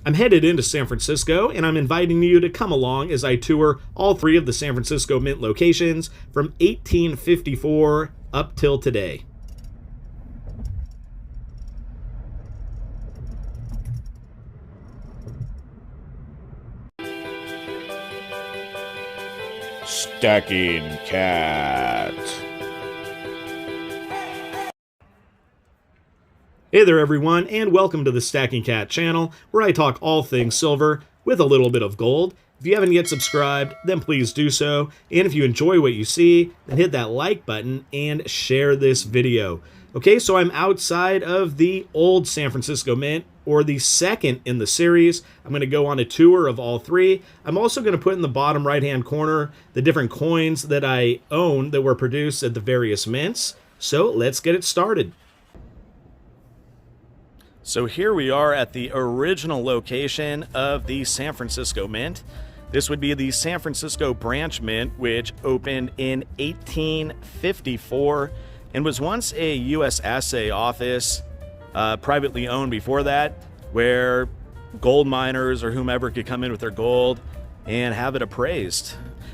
I'm headed into San Francisco, and I'm inviting you to come along as I tour all 3 of the San Francisco Mint locations from 1854 up till today. Stacking Cat. Hey there everyone, and welcome to the Stacking Kat channel, where I talk all things silver with a little bit of gold. If you haven't yet subscribed, then please do so, and if you enjoy what you see, then hit that like button and share this video. Okay, so I'm outside of the old San Francisco Mint, or the second in the series. I'm going to go on a tour of all 3. I'm also going to put in the bottom right-hand corner the different coins that I own that were produced at the various mints. So let's get it started. So here we are at the original location of the San Francisco Mint. This would be the San Francisco Branch Mint, which opened in 1854 and was once a U.S. assay office, privately owned before that, where gold miners or whomever could come in with their gold and have it appraised.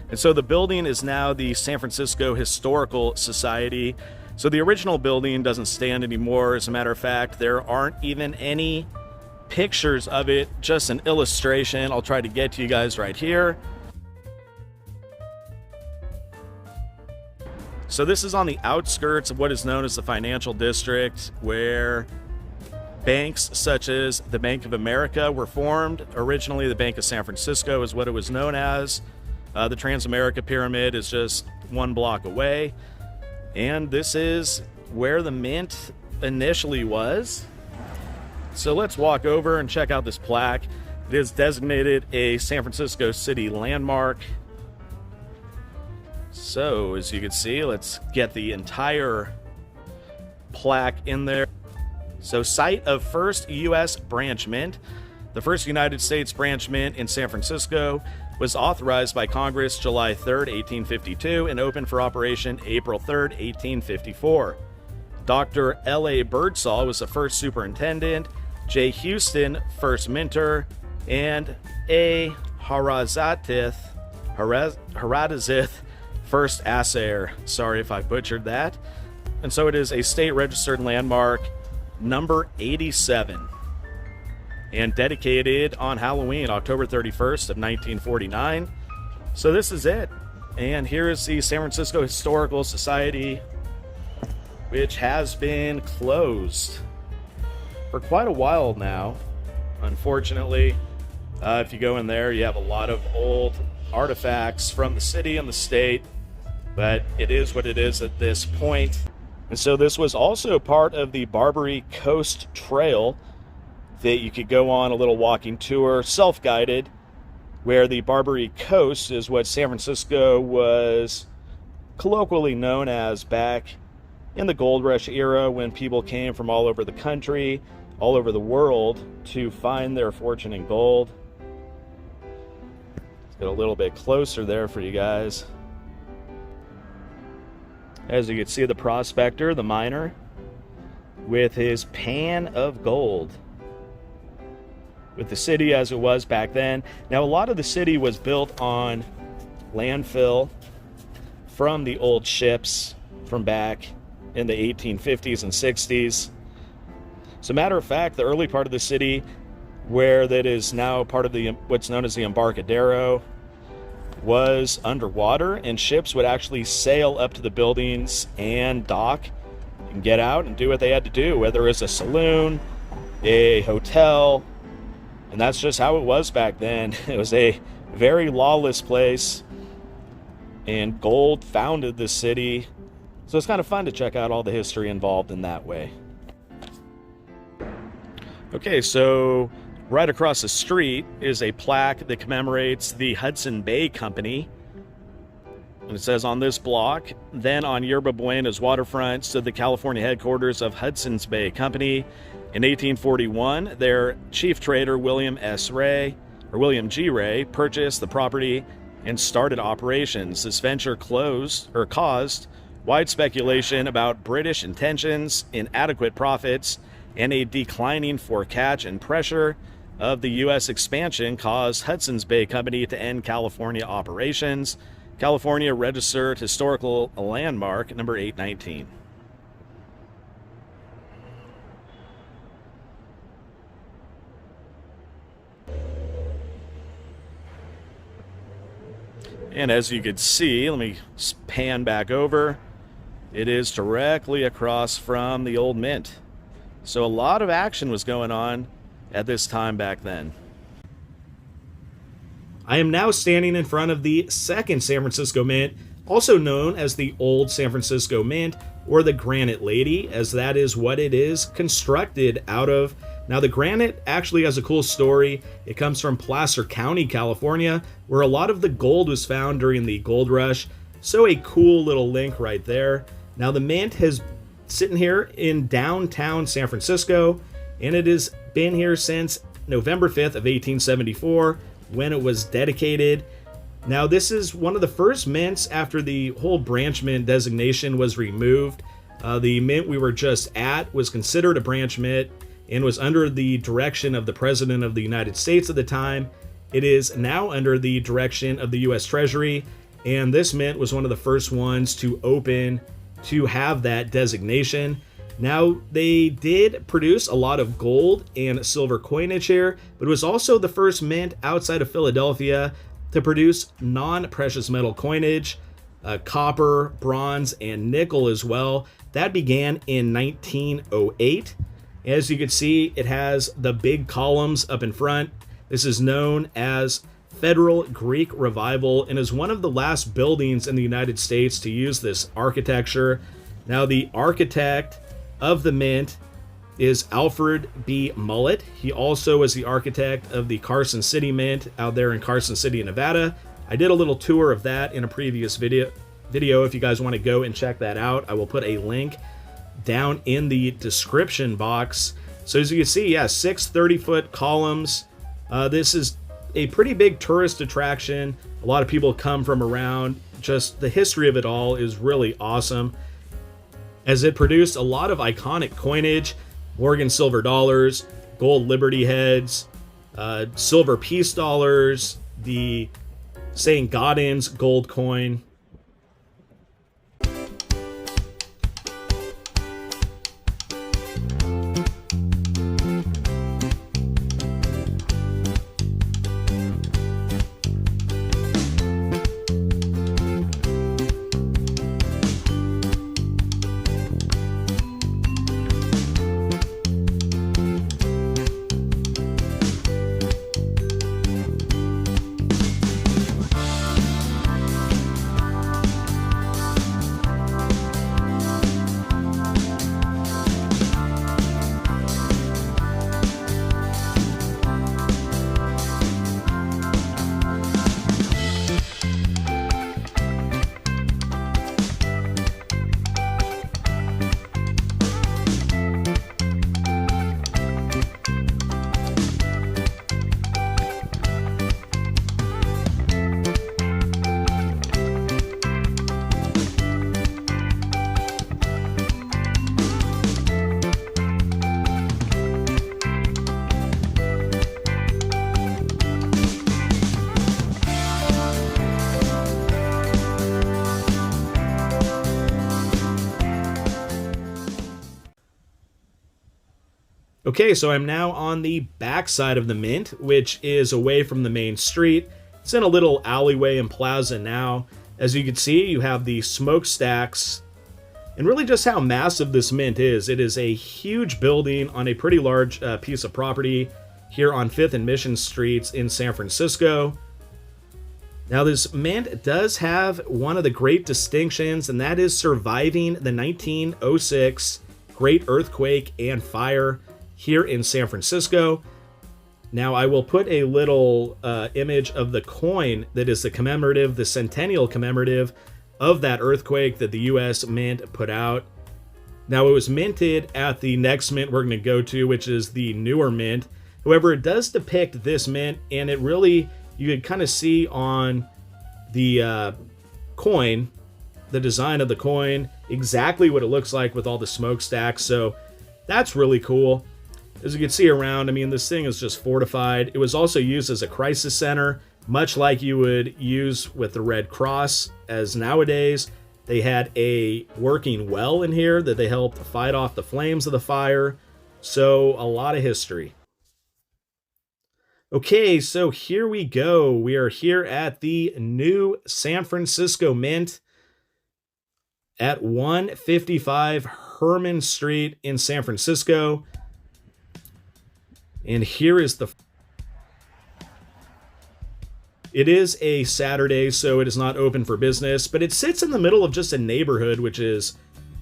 And so the building is now the San Francisco Historical Society. So the original building doesn't stand anymore. As a matter of fact, there aren't even any pictures of it, just an illustration. I'll try to get to you guys right here. So this is on the outskirts of what is known as the financial district, where banks such as the Bank of America were formed. Originally, the Bank of San Francisco is what it was known as. The Transamerica Pyramid is just 1 block away. And this is where the mint initially was. So let's walk over and check out this plaque. It is designated a San Francisco City landmark. So as you can see, let's get the entire plaque in there. So site of first U.S. branch mint. The first United States branch mint in San Francisco was authorized by Congress July 3rd, 1852, and opened for operation April 3rd, 1854. Dr. L.A. Birdsall was the first superintendent, J. Houston, first minter, and A. Harazith, first assayer. Sorry if I butchered that. And so it is a state registered landmark, number 87. And dedicated on Halloween, October 31st of 1949. So this is it. And here is the San Francisco Historical Society, which has been closed for quite a while now, unfortunately. If you go in there, you have a lot of old artifacts from the city and the state, but it is what it is at this point. And so this was also part of the Barbary Coast Trail, that you could go on a little walking tour, self-guided, where the Barbary Coast is what San Francisco was colloquially known as back in the gold rush era, when people came from all over the country, all over the world, to find their fortune in gold. Let's get a little bit closer there for you guys. As you can see, the prospector, the miner, with his pan of gold, with the city as it was back then. Now, a lot of the city was built on landfill from the old ships from back in the 1850s and 60s. As a matter of fact, the early part of the city, where that is now part of the what's known as the Embarcadero, was underwater, and ships would actually sail up to the buildings and dock and get out and do what they had to do, whether it was a saloon, a hotel. And that's just how it was back then. It was a very lawless place, and gold founded the city. So it's kind of fun to check out all the history involved in that way. Okay, so right across the street is a plaque that commemorates the Hudson Bay Company. And it says, on this block, then on Yerba Buena's waterfront, stood the California headquarters of Hudson's Bay Company. In 1841, their chief trader, William G. Ray, purchased the property and started operations. This venture caused wide speculation about British intentions, inadequate profits, and a declining for catch and pressure. of the U.S. expansion caused Hudson's Bay Company to end California operations. California Registered Historical Landmark number 819. And as you can see, let me pan back over. It is directly across from the old mint. So a lot of action was going on at this time back then. I am now standing in front of the second San Francisco Mint, also known as the Old San Francisco Mint or the Granite Lady, as that is what it is constructed out of. Now, the granite actually has a cool story. It comes from Placer County, California, where a lot of the gold was found during the gold rush. So a cool little link right there. Now, the mint has sitting here in downtown San Francisco, and it has been here since November 5th of 1874, when it was dedicated. Now, this is one of the first mints after the whole branch mint designation was removed. The mint we were just at was considered a branch mint and was under the direction of the President of the United States at the time. It is now under the direction of the U.S. Treasury, and this mint was one of the first ones to open to have that designation. Now, they did produce a lot of gold and silver coinage here, but it was also the first mint outside of Philadelphia to produce non-precious metal coinage, copper, bronze, and nickel as well. That began in 1908. As you can see, it has the big columns up in front. This is known as Federal Greek Revival and is one of the last buildings in the United States to use this architecture. Now, the architect of the mint is Alfred B. Mullett. He also is the architect of the Carson City Mint out there in Carson City, Nevada. I did a little tour of that in a previous video. If you guys want to go and check that out, I will put a link down in the description box. So as you can see, yeah, 6 30-foot columns. This is a pretty big tourist attraction. A lot of people come from around. Just the history of it all is really awesome, as it produced a lot of iconic coinage: Morgan silver dollars, gold Liberty heads, silver peace dollars, the St. Gaudens gold coin. Okay, so I'm now on the back side of the mint, which is away from the main street. It's in a little alleyway and plaza now. As you can see, you have the smokestacks, and really just how massive this mint is. It is a huge building on a pretty large piece of property here on 5th and Mission Streets in San Francisco. Now, this mint does have one of the great distinctions, and that is surviving the 1906 Great Earthquake and Fire here in San Francisco. Now, I will put a little image of the coin that is the centennial commemorative of that earthquake that the U.S. Mint put out. Now, it was minted at the next mint we're going to go to, which is the newer mint. However, it does depict this mint, and it really, you could kind of see on the coin, the design of the coin, exactly what it looks like with all the smokestacks. So that's really cool. As you can see around, I mean, this thing is just fortified. It was also used as a crisis center, much like you would use with the Red Cross, as nowadays they had a working well in here that they helped fight off the flames of the fire. So a lot of history. Okay, so here we go. We are here at the new San Francisco Mint at 155 Herman Street in San Francisco. And here is the... It is a Saturday, so it is not open for business, but it sits in the middle of just a neighborhood, which is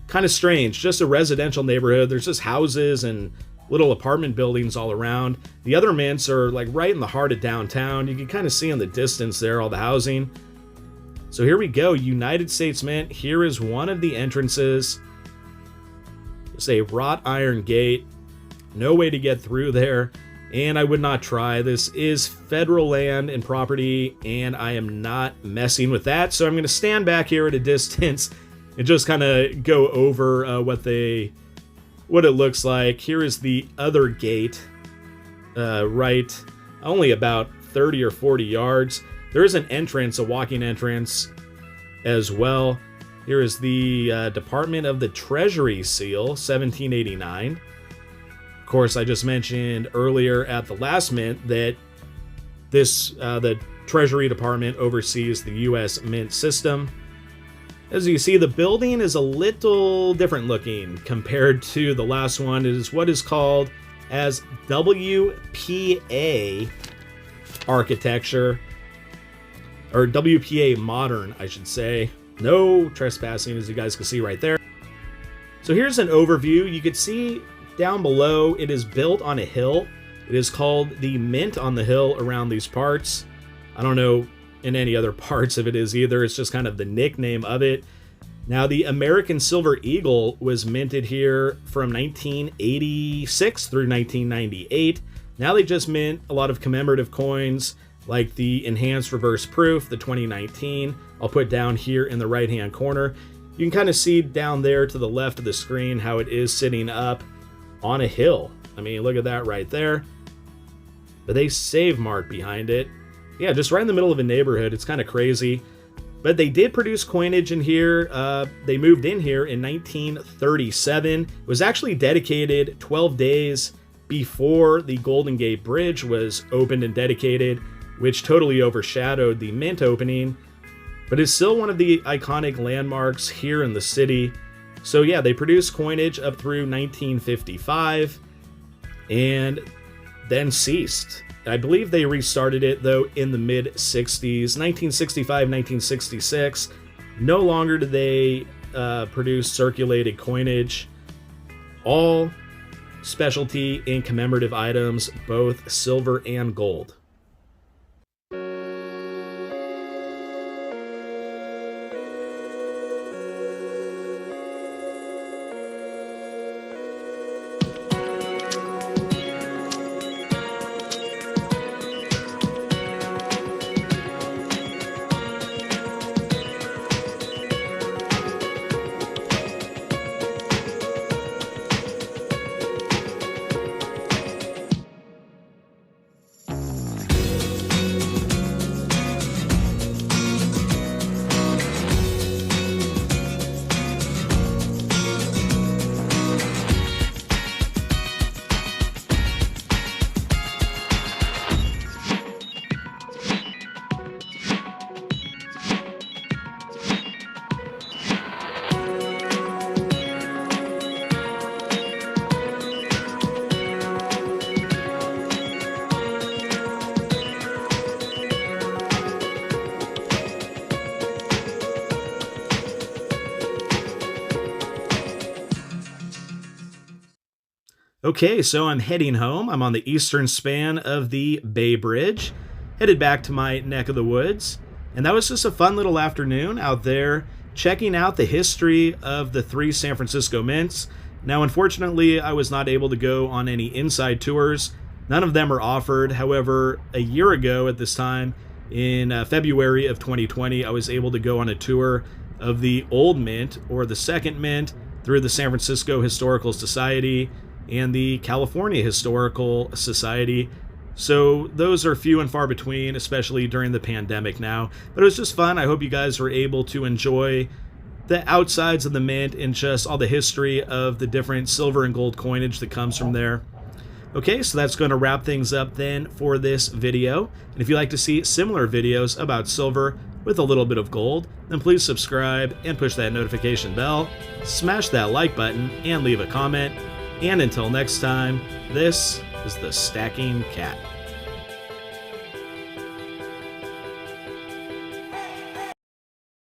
kind of strange. Just a residential neighborhood. There's just houses and little apartment buildings all around. The other mints are like right in the heart of downtown. You can kind of see in the distance there all the housing. So here we go, United States Mint. Here is one of the entrances. It's a wrought iron gate. No way to get through there, and I would not try. This is federal land and property, and I am not messing with that. So I'm going to stand back here at a distance and just kind of go over what it looks like. Here is the other gate, right, only about 30 or 40 yards. There is an entrance, a walking entrance as well. Here is the Department of the Treasury seal, 1789. Of course, I just mentioned earlier at the last mint that the Treasury Department oversees the U.S. mint system. As you see, the building is a little different looking compared to the last one. It is what is called as WPA architecture, or WPA modern, I should say. No trespassing, as you guys can see right there. So here's an overview. You can see down below, it is built on a hill. It is called the Mint on the Hill around these parts. I don't know in any other parts if it is either. It's just kind of the nickname of it. Now, the American Silver Eagle was minted here from 1986 through 1998. Now they just mint a lot of commemorative coins like the Enhanced Reverse Proof, the 2019. I'll put down here in the right-hand corner. You can kind of see down there to the left of the screen how it is sitting up on a hill. I mean, look at that right there. But they save mark behind it. Yeah, just right in the middle of a neighborhood. It's kind of crazy. But they did produce coinage in here. They moved in here in 1937. It was actually dedicated 12 days before the Golden Gate Bridge was opened and dedicated, which totally overshadowed the mint opening. But it's still one of the iconic landmarks here in the city. So yeah, they produced coinage up through 1955 and then ceased. I believe they restarted it, though, in the mid-60s. 1965, 1966. No longer do they produce circulated coinage. All specialty and commemorative items, both silver and gold. Okay, so I'm heading home. I'm on the eastern span of the Bay Bridge, headed back to my neck of the woods. And that was just a fun little afternoon out there checking out the history of the 3 San Francisco mints. Now, unfortunately, I was not able to go on any inside tours. None of them are offered. However, a year ago at this time, in February of 2020, I was able to go on a tour of the Old Mint, or the Second Mint, through the San Francisco Historical Society. and the California Historical Society. So those are few and far between, especially during the pandemic now. But it was just fun. I hope you guys were able to enjoy the outsides of the mint and just all the history of the different silver and gold coinage that comes from there. Okay, so that's going to wrap things up then for this video. And if you'd like to see similar videos about silver with a little bit of gold, then please subscribe and push that notification bell, smash that like button, and leave a comment. And until next time, this is the Stacking Cat.